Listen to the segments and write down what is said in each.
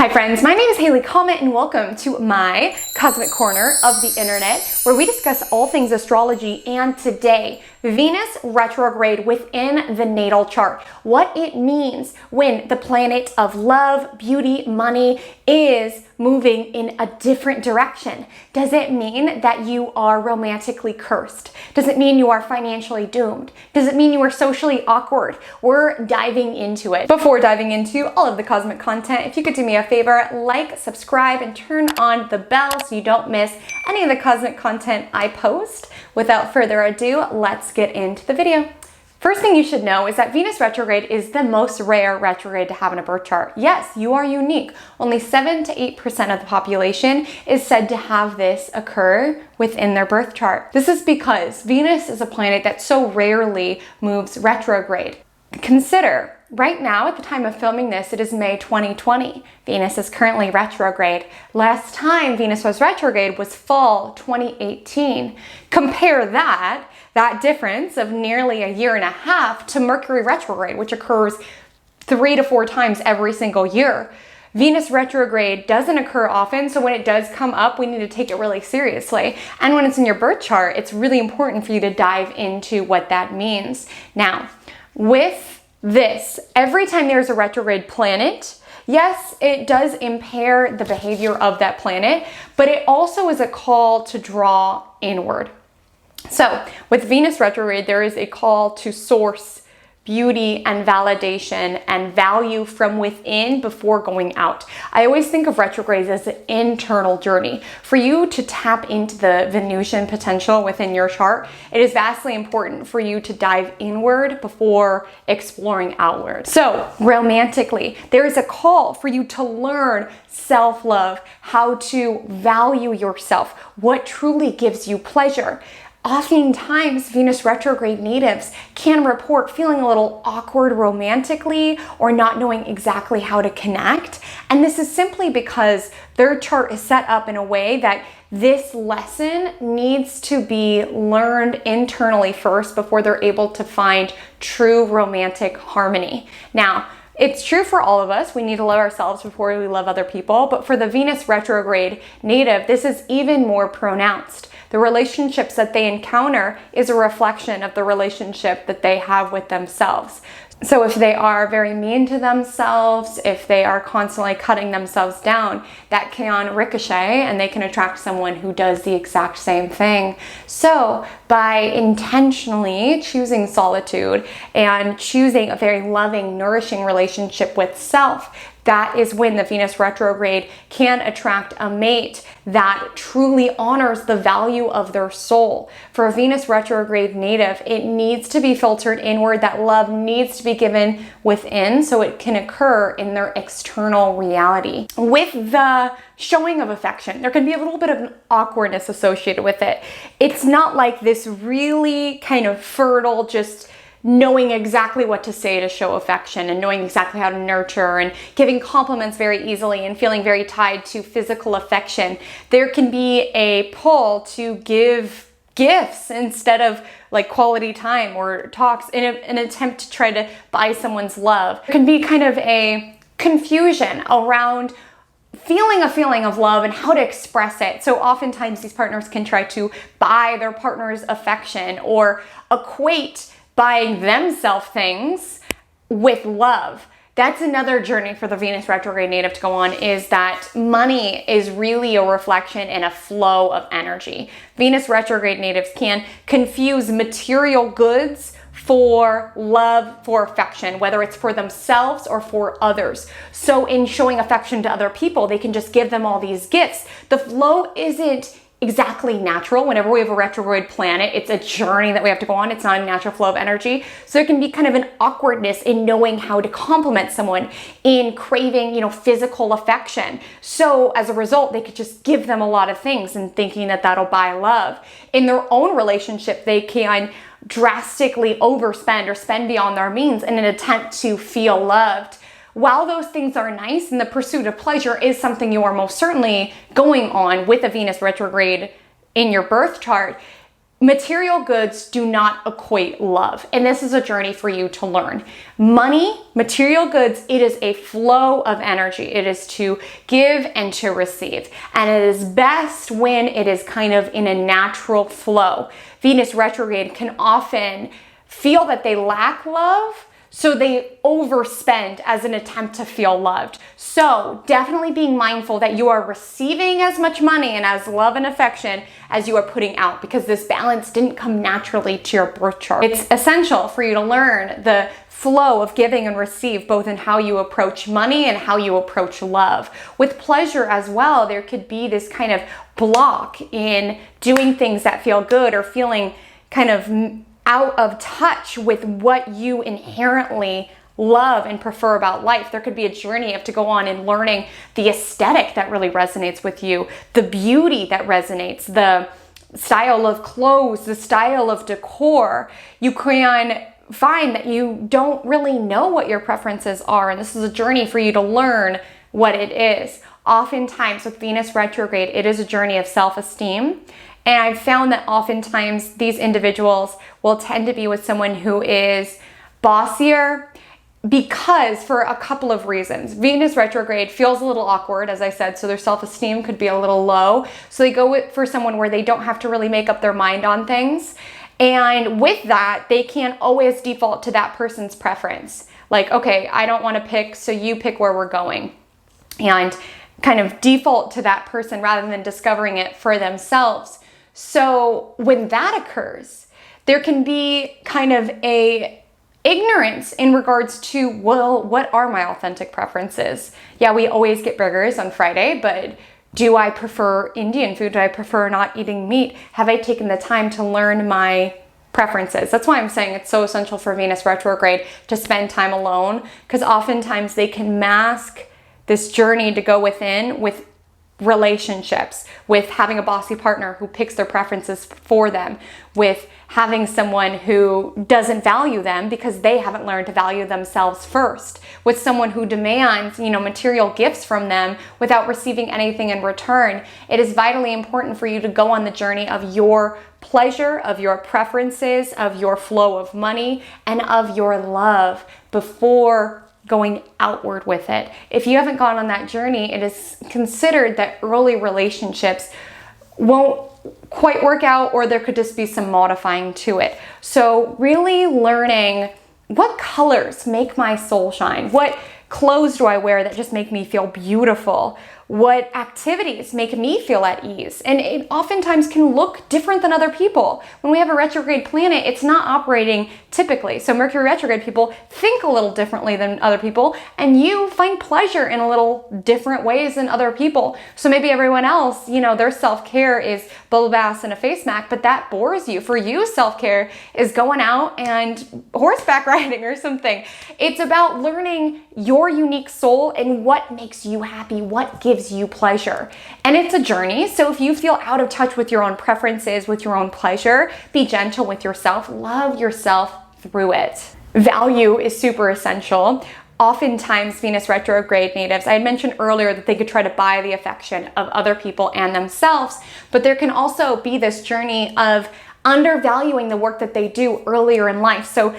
Hi friends, my name is Haley. Comment and welcome to my cosmic corner of the internet where we discuss all things astrology, and today Venus retrograde within the natal chart. What it means when the planet of love, beauty, money is moving in a different direction. Does it mean that you are romantically cursed? Does it mean you are financially doomed? Does it mean you are socially awkward? We're diving into it. Before diving into all of the cosmic content, if you could do me a favor, like, subscribe, and turn on the bell so you don't miss any of the cosmic content I post. Without further ado, let's get into the video. First thing you should know is that Venus retrograde is the most rare retrograde to have in a birth chart. Yes, you are unique. Only 7 to 8% of the population is said to have this occur within their birth chart. This is because Venus is a planet that so rarely moves retrograde. Consider, right now at the time of filming this, it is May 2020. Venus is currently retrograde. Last time Venus was retrograde was fall 2018. Compare that difference of nearly a year and a half to Mercury retrograde, which occurs 3 to 4 times every single year. Venus retrograde doesn't occur often, so when it does come up, we need to take it really seriously. And when it's in your birth chart, it's really important for you to dive into what that means. Now, with this, every time there's a retrograde planet, yes, it does impair the behavior of that planet, but it also is a call to draw inward. So with Venus retrograde, there is a call to source beauty and validation and value from within before going out. I always think of retrogrades as an internal journey. For you to tap into the Venusian potential within your chart, it is vastly important for you to dive inward before exploring outward. So romantically, there is a call for you to learn self-love, how to value yourself, what truly gives you pleasure. Oftentimes, Venus retrograde natives can report feeling a little awkward romantically or not knowing exactly how to connect. And this is simply because their chart is set up in a way that this lesson needs to be learned internally first before they're able to find true romantic harmony. Now, it's true for all of us. We need to love ourselves before we love other people. But for the Venus retrograde native, this is even more pronounced. The relationships that they encounter is a reflection of the relationship that they have with themselves. So if they are very mean to themselves, if they are constantly cutting themselves down, that can ricochet and they can attract someone who does the exact same thing. So by intentionally choosing solitude and choosing a very loving, nourishing relationship with self, that is when the Venus retrograde can attract a mate that truly honors the value of their soul. For a Venus retrograde native, it needs to be filtered inward. That love needs to be given within so it can occur in their external reality. With the showing of affection, there can be a little bit of an awkwardness associated with it. It's not like this really kind of fertile, just knowing exactly what to say to show affection and knowing exactly how to nurture and giving compliments very easily and feeling very tied to physical affection. There can be a pull to give gifts instead of like quality time or talks in an attempt to try to buy someone's love. There can be kind of a confusion around feeling a feeling of love and how to express it. So oftentimes these partners can try to buy their partner's affection or equate buying themselves things with love. That's another journey for the Venus retrograde native to go on, is that money is really a reflection and a flow of energy. Venus retrograde natives can confuse material goods for love, for affection, whether it's for themselves or for others. So in showing affection to other people, they can just give them all these gifts. The flow isn't exactly natural. Whenever we have a retrograde planet, it's a journey that we have to go on. It's not a natural flow of energy. So there can be kind of an awkwardness in knowing how to compliment someone, in craving, physical affection. So as a result, they could just give them a lot of things and thinking that that'll buy love. In their own relationship, they can drastically overspend or spend beyond their means in an attempt to feel loved. While those things are nice and the pursuit of pleasure is something you are most certainly going on with a Venus retrograde in your birth chart, material goods do not equate love. And this is a journey for you to learn. Money, material goods, it is a flow of energy. It is to give and to receive. And it is best when it is kind of in a natural flow. Venus retrograde can often feel that they lack love, so they overspend as an attempt to feel loved. So definitely being mindful that you are receiving as much money and as love and affection as you are putting out, because this balance didn't come naturally to your birth chart. It's essential for you to learn the flow of giving and receive, both in how you approach money and how you approach love. With pleasure as well, there could be this kind of block in doing things that feel good, or feeling kind of out of touch with what you inherently love and prefer about life. There could be a journey to go on in learning the aesthetic that really resonates with you, the beauty that resonates, the style of clothes, the style of decor. You can find that you don't really know what your preferences are, and this is a journey for you to learn what it is. Oftentimes with Venus retrograde, it is a journey of self-esteem. And I've found that oftentimes these individuals will tend to be with someone who is bossier, because for a couple of reasons. Venus retrograde feels a little awkward, as I said, so their self-esteem could be a little low. So they go for someone where they don't have to really make up their mind on things. And with that, they can't always default to that person's preference. Like, okay, I don't want to pick, so you pick where we're going. And kind of default to that person rather than discovering it for themselves. So when that occurs, there can be kind of a ignorance in regards to, well, what are my authentic preferences? Yeah, we always get burgers on Friday, but do I prefer Indian food? Do I prefer not eating meat? Have I taken the time to learn my preferences? That's why I'm saying it's so essential for Venus retrograde to spend time alone, because oftentimes they can mask this journey to go within with relationships, with having a bossy partner who picks their preferences for them, with having someone who doesn't value them because they haven't learned to value themselves first, with someone who demands, material gifts from them without receiving anything in return. It is vitally important for you to go on the journey of your pleasure, of your preferences, of your flow of money, and of your love before going outward with it. If you haven't gone on that journey, it is considered that early relationships won't quite work out, or there could just be some modifying to it. So really learning what colors make my soul shine, what clothes do I wear that just make me feel beautiful, what activities make me feel at ease. And it oftentimes can look different than other people. When we have a retrograde planet, it's not operating typically. So Mercury retrograde people think a little differently than other people, and you find pleasure in a little different ways than other people. So maybe everyone else, their self-care is bubble baths and a face mask, but that bores you. For you, self-care is going out and horseback riding or something. It's about learning your unique soul and what makes you happy, what gives you pleasure. And it's a journey. So if you feel out of touch with your own preferences, with your own pleasure, be gentle with yourself, love yourself through it. Value is super essential. Oftentimes, Venus retrograde natives, I had mentioned earlier that they could try to buy the affection of other people and themselves, but there can also be this journey of undervaluing the work that they do earlier in life. So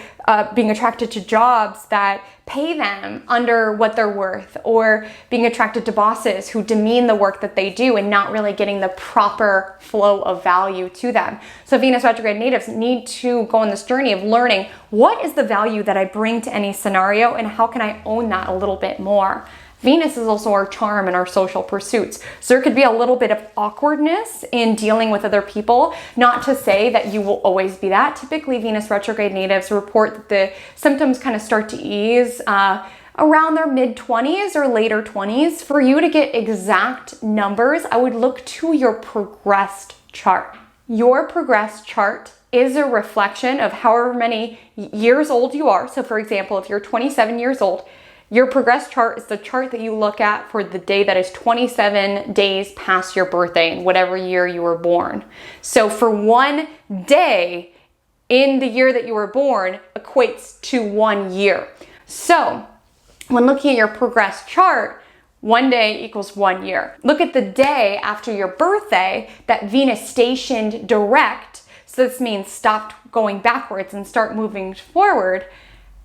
being attracted to jobs that pay them under what they're worth, or being attracted to bosses who demean the work that they do and not really getting the proper flow of value to them. So Venus retrograde natives need to go on this journey of learning, what is the value that I bring to any scenario, and how can I own that a little bit more? Venus is also our charm and our social pursuits. So there could be a little bit of awkwardness in dealing with other people. Not to say that you will always be that. Typically, Venus retrograde natives report that the symptoms kind of start to ease around their mid-20s or later 20s. For you to get exact numbers, I would look to your progressed chart. Your progressed chart is a reflection of however many years old you are. So for example, if you're 27 years old, your progress chart is the chart that you look at for the day that is 27 days past your birthday in whatever year you were born. So for one day in the year that you were born equates to 1 year. So when looking at your progress chart, 1 day equals 1 year. Look at the day after your birthday that Venus stationed direct. So this means stop going backwards and start moving forward.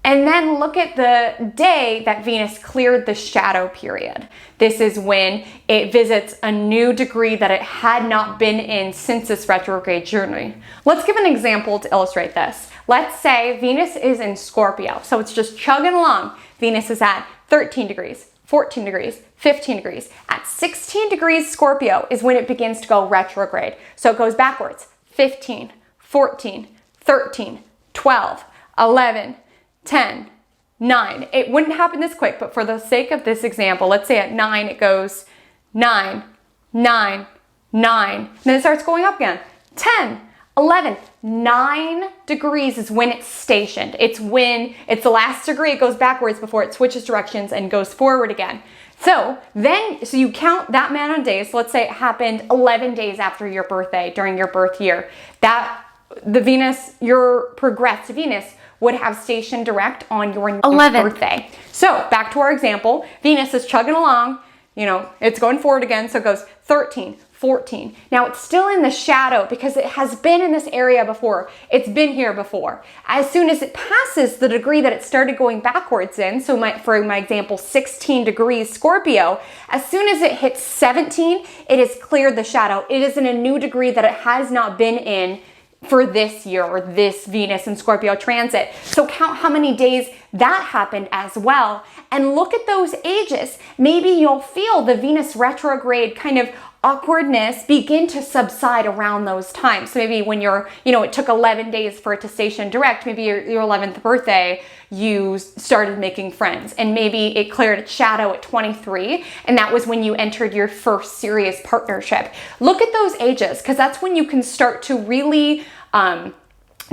And then look at the day that Venus cleared the shadow period. This is when it visits a new degree that it had not been in since this retrograde journey. Let's give an example to illustrate this. Let's say Venus is in Scorpio, so it's just chugging along. Venus is at 13 degrees, 14 degrees, 15 degrees. At 16 degrees Scorpio is when it begins to go retrograde. So it goes backwards. 15, 14, 13, 12, 11, 10, 9. It wouldn't happen this quick, but for the sake of this example, let's say at 9 it goes 9, 9, 9. And then it starts going up again. 10, 11, 9 degrees is when it's stationed. It's when it's the last degree, it goes backwards before it switches directions and goes forward again. So you count that amount of days. So let's say it happened 11 days after your birthday, during your birth year. That the Venus, your progressed Venus, would have station direct on your 11th birthday. So back to our example, Venus is chugging along, it's going forward again, so it goes 13, 14. Now it's still in the shadow because it has been in this area before. It's been here before. As soon as it passes the degree that it started going backwards in, so for my example, 16 degrees Scorpio, as soon as it hits 17, it has cleared the shadow. It is in a new degree that it has not been in for this year or this Venus and Scorpio transit. So count how many days that happened as well. And look at those ages. Maybe you'll feel the Venus retrograde kind of awkwardness begin to subside around those times. So maybe when it took 11 days for it to station direct, maybe your 11th birthday, you started making friends, and maybe it cleared its shadow at 23, and that was when you entered your first serious partnership. Look at those ages, because that's when you can start to really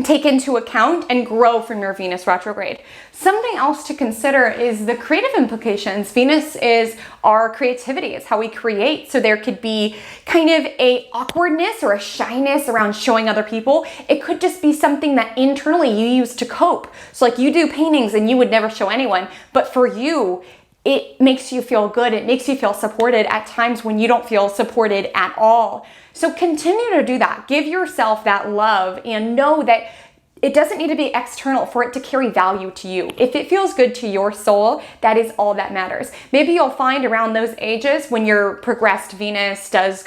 take into account and grow from your Venus retrograde. Something else to consider is the creative implications. Venus is our creativity. It's how we create. So there could be kind of a awkwardness or a shyness around showing other people. It could just be something that internally you use to cope. So like you do paintings and you would never show anyone, but for you, it makes you feel good. It makes you feel supported at times when you don't feel supported at all. So continue to do that. Give yourself that love and know that it doesn't need to be external for it to carry value to you. If it feels good to your soul, that is all that matters. Maybe you'll find around those ages when your progressed Venus does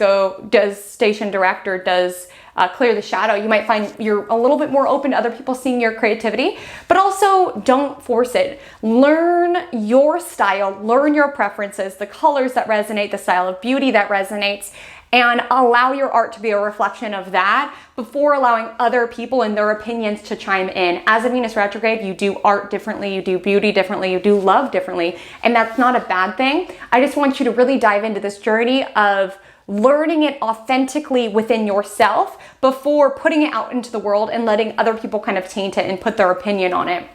station direct or does clear the shadow, you might find you're a little bit more open to other people seeing your creativity, but also don't force it. Learn your style, learn your preferences, the colors that resonate, the style of beauty that resonates, and allow your art to be a reflection of that before allowing other people and their opinions to chime in. As a Venus retrograde, you do art differently, you do beauty differently, you do love differently, and that's not a bad thing. I just want you to really dive into this journey of learning it authentically within yourself before putting it out into the world and letting other people kind of taint it and put their opinion on it.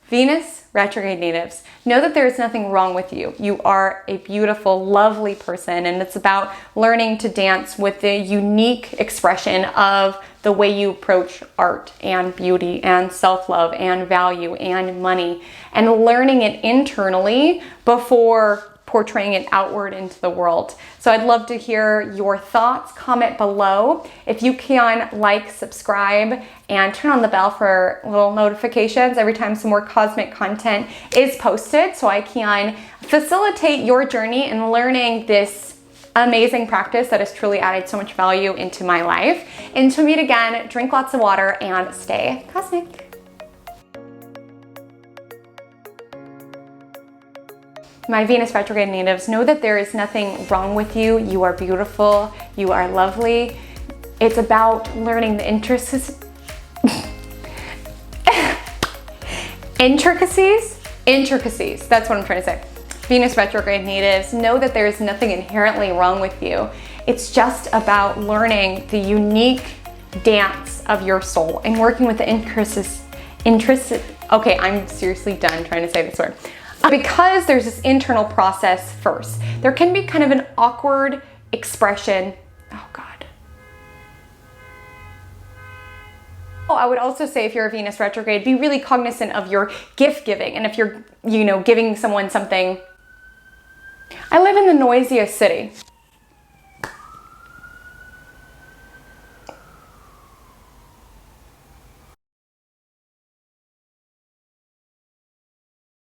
Venus retrograde natives, know that there is nothing wrong with you. You are a beautiful, lovely person, and it's about learning to dance with the unique expression of the way you approach art and beauty and self-love and value and money, and learning it internally before portraying it outward into the world. So I'd love to hear your thoughts. Comment below. If you can, like, subscribe, and turn on the bell for little notifications every time some more cosmic content is posted, so I can facilitate your journey in learning this amazing practice that has truly added so much value into my life. Until we meet again, drink lots of water and stay cosmic. My Venus retrograde natives, know that there is nothing wrong with you. You are beautiful. You are lovely. It's about learning the intricacies. That's what I'm trying to say. Venus retrograde natives, know that there is nothing inherently wrong with you. It's just about learning the unique dance of your soul and working with the okay, I'm seriously done trying to say this word. Because there's this internal process first. There can be kind of an awkward expression. Oh God. I would also say if you're a Venus retrograde, be really cognizant of your gift giving. And if you're, giving someone something. I live in the noisiest city.